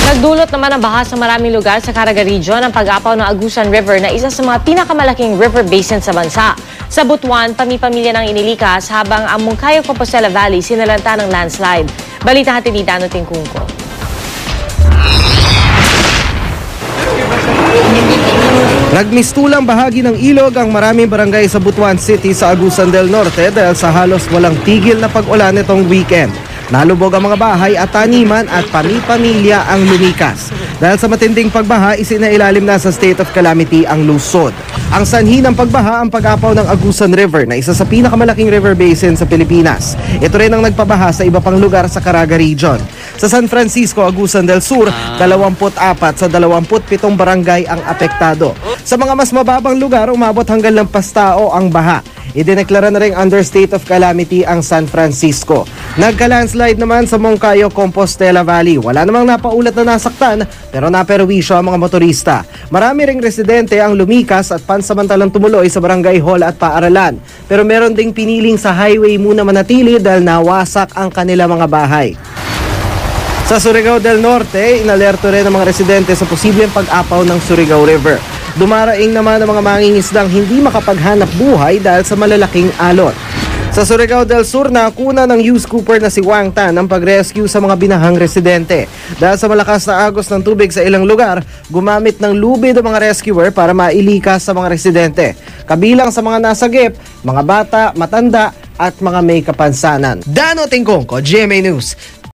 Nagdulot naman ang baha sa maraming lugar sa Caraga Region ang pag-apaw ng Agusan River na isa sa mga pinakamalaking river basin sa bansa. Sa Butuan, pamilya ng inilikas habang ang Moncayo Compostela Valley sinalanta ng landslide. Balita hatid ni Dano Tingkungko. Nagmistulang bahagi ng ilog ang maraming barangay sa Butuan City sa Agusan del Norte dahil sa halos walang tigil na pag-ulan nitong weekend. Nalubog ang mga bahay at taniman at pamilya ang lumikas. Dahil sa matinding pagbaha, isinailalim na sa state of calamity ang lungsod. Ang sanhi ng pagbaha ang pag-apaw ng Agusan River na isa sa pinakamalaking river basin sa Pilipinas. Ito rin ang nagpabaha sa iba pang lugar sa Caraga Region. Sa San Francisco, Agusan del Sur, 24 sa 27 barangay ang apektado. Sa mga mas mababang lugar, umabot hanggang lampas tao ang baha. Idineklara na rin under state of calamity ang San Francisco. Nagka-landslide naman sa Moncayo Compostela Valley. Wala namang napaulat na nasaktan pero naperwisyo ang mga motorista. Marami ring residente ang lumikas at pansamantalang tumuloy sa barangay hall at paaralan. Pero meron ding piniling sa highway muna manatili dahil nawasak ang kanila mga bahay. Sa Surigao del Norte, inalerto rin ang mga residente sa posibleng pag-apaw ng Surigao River. Dumaraing naman ang mga mangingisdang hindi makapaghanap buhay dahil sa malalaking alon. Sa Surigao del Sur, nakuna ng news scooper na si Wang Tan ang pag-rescue sa mga binahang residente. Dahil sa malakas na agos ng tubig sa ilang lugar, gumamit ng lubid ang mga rescuer para mailikas sa mga residente. Kabilang sa mga nasagip, mga bata, matanda at mga may kapansanan. Dano Tingkungko, GMA News.